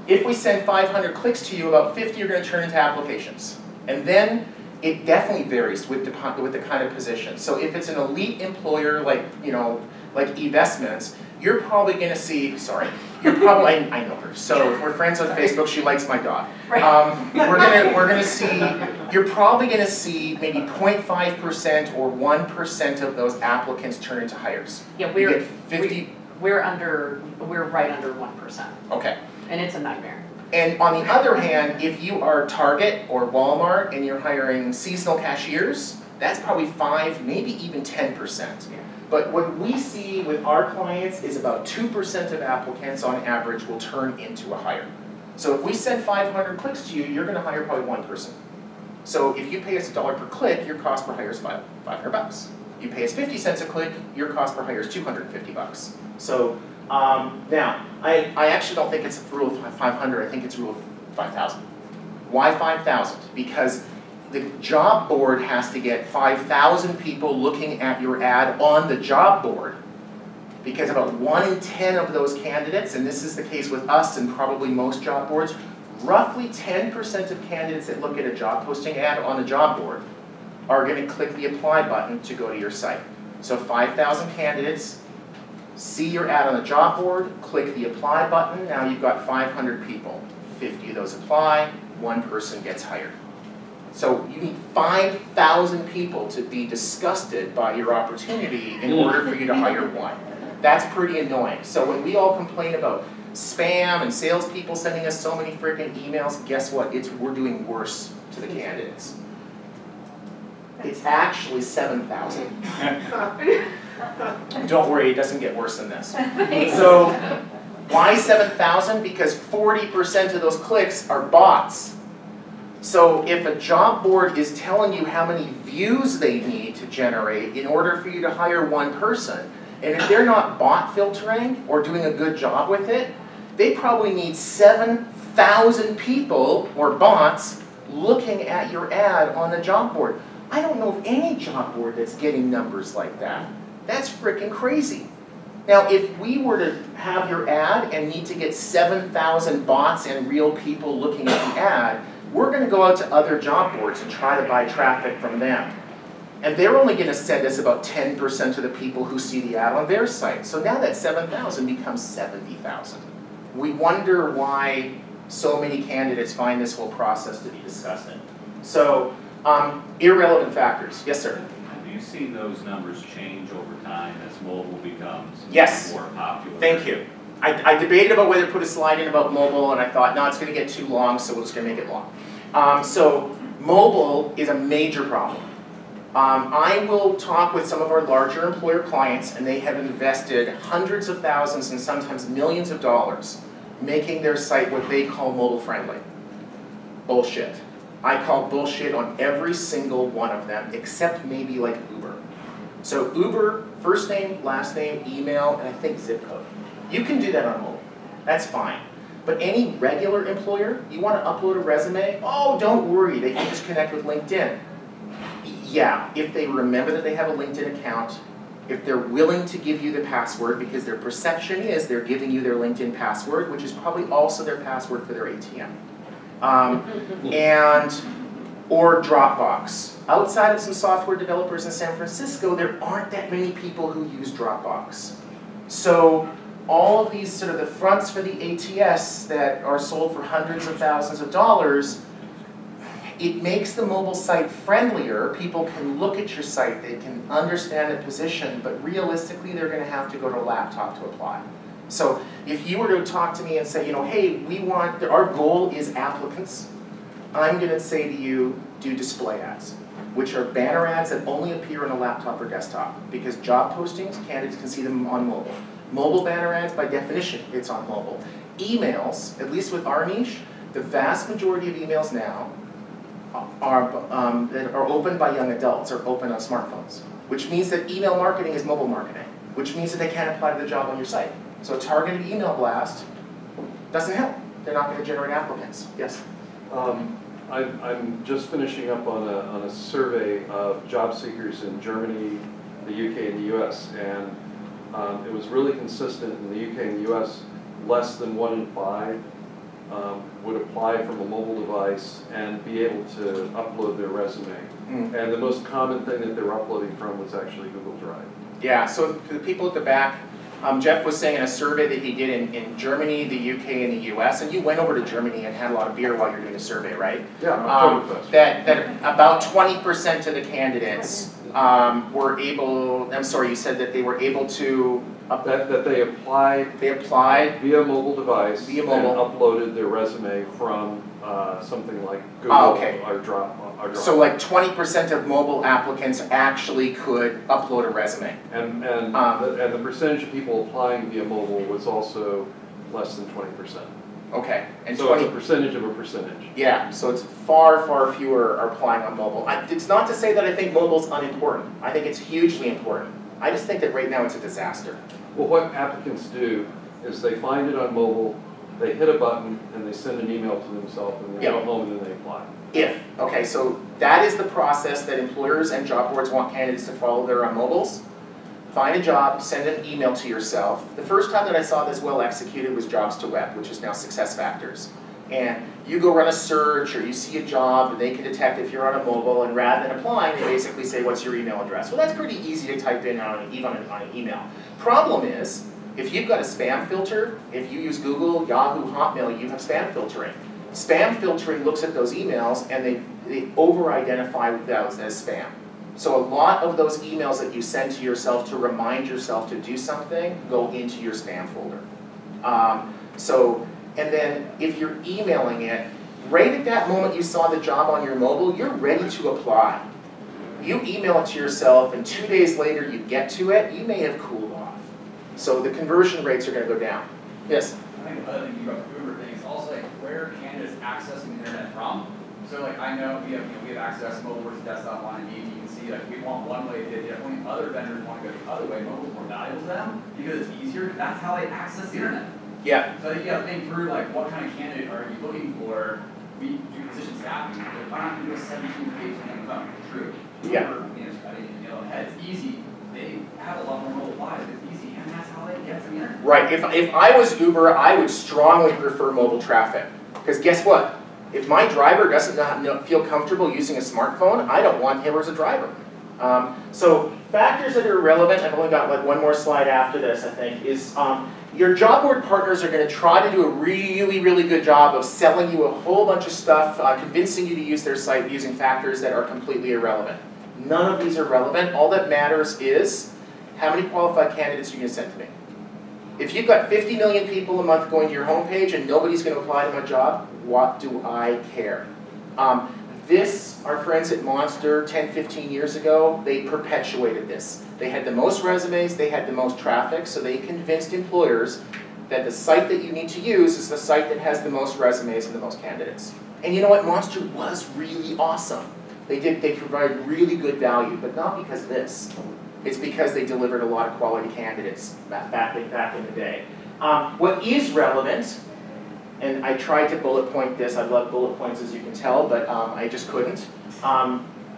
if we send 500 clicks to you, about 50 are going to turn into applications. And then it definitely varies with the kind of position. So if it's an elite employer like, like eVestments, you're probably going to see, I know her. So we're friends on Facebook, she likes my dog. We're going to see, you're probably going to see maybe 0.5% or 1% of those applicants turn into hires. Yeah, we're right under 1%. Okay. And it's a nightmare. And on the other hand, if you are Target or Walmart and you're hiring seasonal cashiers, that's probably 5, maybe even 10%. But what we see with our clients is about 2% of applicants on average will turn into a hire. So if we send 500 clicks to you, you're going to hire probably one person. So if you pay us $1 per click, your cost per hire is $500. You pay us 50 cents a click, your cost per hire is $250. So now, I actually don't think it's a rule of 500, I think it's a rule of 5,000. Why 5,000? Because the job board has to get 5,000 people looking at your ad on the job board. Because about 1 in 10 of those candidates, and this is the case with us and probably most job boards, roughly 10% of candidates that look at a job posting ad on the job board are going to click the apply button to go to your site. So 5,000 candidates see your ad on the job board, click the apply button, now you've got 500 people. 50 of those apply, 1 person gets hired. So you need 5,000 people to be disgusted by your opportunity in order for you to hire 1. That's pretty annoying. So when we all complain about spam and salespeople sending us so many freaking emails, guess what? We're doing worse to the candidates. It's actually 7,000. Don't worry, it doesn't get worse than this. So why 7,000? Because 40% of those clicks are bots. So if a job board is telling you how many views they need to generate in order for you to hire 1 person, and if they're not bot filtering or doing a good job with it, they probably need 7,000 people or bots looking at your ad on the job board. I don't know of any job board that's getting numbers like that. That's freaking crazy. Now, if we were to have your ad and need to get 7,000 bots and real people looking at the ad, we're going to go out to other job boards and try to buy traffic from them. And they're only going to send us about 10% of the people who see the ad on their site. So now that 7,000 becomes 70,000. We wonder why so many candidates find this whole process to be disgusting. So, irrelevant factors. Yes, sir? Have you seen those numbers change over time as mobile becomes more popular? Thank you. I debated about whether to put a slide in about mobile, and I thought, no, it's going to get too long, so we're just going to make it long. So mobile is a major problem. I will talk with some of our larger employer clients, and they have invested hundreds of thousands and sometimes millions of dollars making their site what they call mobile friendly. Bullshit. I call bullshit on every single one of them, except maybe like Uber. So Uber, first name, last name, email, and I think zip code. You can do that on mobile. That's fine. But any regular employer, you want to upload a resume? Oh, don't worry, they can just connect with LinkedIn. Yeah, if they remember that they have a LinkedIn account, if they're willing to give you the password, because their perception is they're giving you their LinkedIn password, which is probably also their password for their ATM. Or Dropbox. Outside of some software developers in San Francisco, there aren't that many people who use Dropbox. So all of these sort of the fronts for the ATS that are sold for hundreds of thousands of dollars, it makes the mobile site friendlier. People can look at your site, they can understand the position, but realistically they're going to have to go to a laptop to apply. So if you were to talk to me and say, you know, hey, our goal is applicants, I'm going to say to you, do display ads, which are banner ads that only appear on a laptop or desktop, because job postings, candidates can see them on mobile. Mobile banner ads, by definition, it's on mobile. Emails, at least with our niche, the vast majority of emails now that are opened by young adults are open on smartphones, which means that email marketing is mobile marketing, which means that they can't apply to the job on your site. So a targeted email blast doesn't help. They're not going to generate applicants. Yes? I'm just finishing up on a survey of job seekers in Germany, the UK, and the US, and it was really consistent in the UK and the US. Less than 1 in 5 would apply from a mobile device and be able to upload their resume. And the most common thing that they were uploading from was actually Google Drive. Yeah, so for the people at the back, Jeff was saying in a survey that he did in Germany, the UK, and the US, and you went over to Germany and had a lot of beer while you were doing the survey, right? Yeah, that about 20% of the candidates were able, I'm sorry, you said that they were able to that they applied via mobile device and uploaded their resume from something like Google or Drop. So like 20% of mobile applicants actually could upload a resume. And the percentage of people applying via mobile was also less than 20%. Okay. And so it's a percentage of a percentage. Yeah, so it's far, far fewer are applying on mobile. It's not to say that I think mobile's unimportant. I think it's hugely important. I just think that right now it's a disaster. Well, what applicants do is they find it on mobile, they hit a button, and they send an email to themselves, and they go home and then they apply. Okay, so that is the process that employers and job boards want candidates to follow. They're on mobiles. Find a job, send an email to yourself. The first time that I saw this well executed was Jobs to Web, which is now SuccessFactors. And you go run a search, or you see a job, and they can detect if you're on a mobile, and rather than applying, they basically say, what's your email address? Well, that's pretty easy to type in even on an email. Problem is, if you've got a spam filter, if you use Google, Yahoo, Hotmail, you have spam filtering. Spam filtering looks at those emails, and they over-identify those as spam. So a lot of those emails that you send to yourself to remind yourself to do something go into your spam folder. And then if you're emailing it, right at that moment you saw the job on your mobile, you're ready to apply. You email it to yourself, and 2 days later you get to it, you may have cooled off. So the conversion rates are going to go down. Yes? I think the other thing you brought up Uber thing is also like where are candidates accessing the internet from? So like I know we have access mobile versus desktop on Indeed. You can see like we want one way, definitely other vendors want to go the other way. Mobile's more valuable to them because it's easier. That's how they access the internet. Yeah. So you got to think through like what kind of candidate are you looking for? We do position staffing. Why not do a 17-page thing about true? Yeah. It's easy. They have a lot more mobile lives. It's easy, and that's how they get to the internet. Right. If I was Uber, I would strongly prefer mobile traffic. Because guess what? If my driver doesn't feel comfortable using a smartphone, I don't want him as a driver. So factors that are relevant, I've only got like one more slide after this, I think, is your job board partners are going to try to do a really, really good job of selling you a whole bunch of stuff, convincing you to use their site using factors that are completely irrelevant. None of these are relevant. All that matters is how many qualified candidates you're going to send to me. If you've got 50 million people a month going to your homepage and nobody's going to apply to my job, what do I care? Our friends at Monster 10, 15 years ago, they perpetuated this. They had the most resumes, they had the most traffic, so they convinced employers that the site that you need to use is the site that has the most resumes and the most candidates. And you know what? Monster was really awesome. They provided really good value, but not because of this. It's because they delivered a lot of quality candidates back in the day. What is relevant, and I tried to bullet point this, I love bullet points as you can tell, but I just couldn't.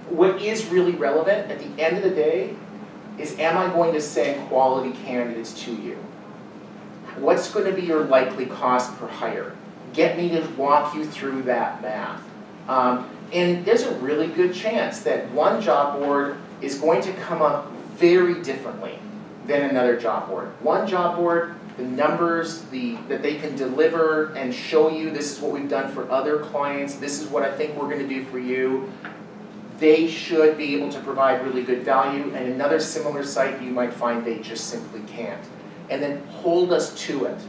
What is really relevant at the end of the day is, am I going to send quality candidates to you? What's going to be your likely cost per hire? Get me to walk you through that math. And there's a really good chance that one job board is going to come up very differently than another job board. One job board, the numbers that they can deliver and show you, this is what we've done for other clients, this is what I think we're going to do for you, they should be able to provide really good value. And another similar site, you might find they just simply can't. And then hold us to it.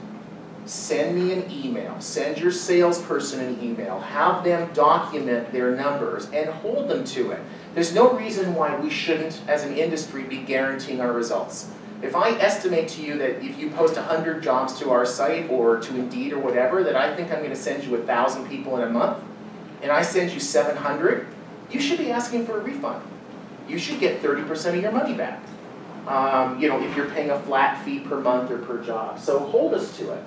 Send me an email, send your salesperson an email, have them document their numbers and hold them to it. There's no reason why we shouldn't, as an industry, be guaranteeing our results. If I estimate to you that if you post 100 jobs to our site or to Indeed or whatever, that I think I'm going to send you 1,000 people in a month, and I send you 700, you should be asking for a refund. You should get 30% of your money back. If you're paying a flat fee per month or per job. So hold us to it.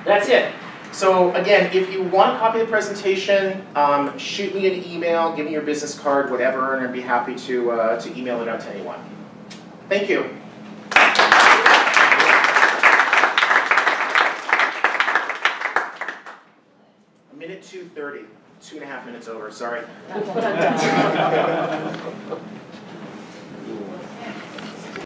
That's it. So again, if you want a copy of the presentation, shoot me an email, give me your business card, whatever, and I'd be happy to email it out to anyone. Thank you. A minute 2:30, 2.5 minutes over, sorry.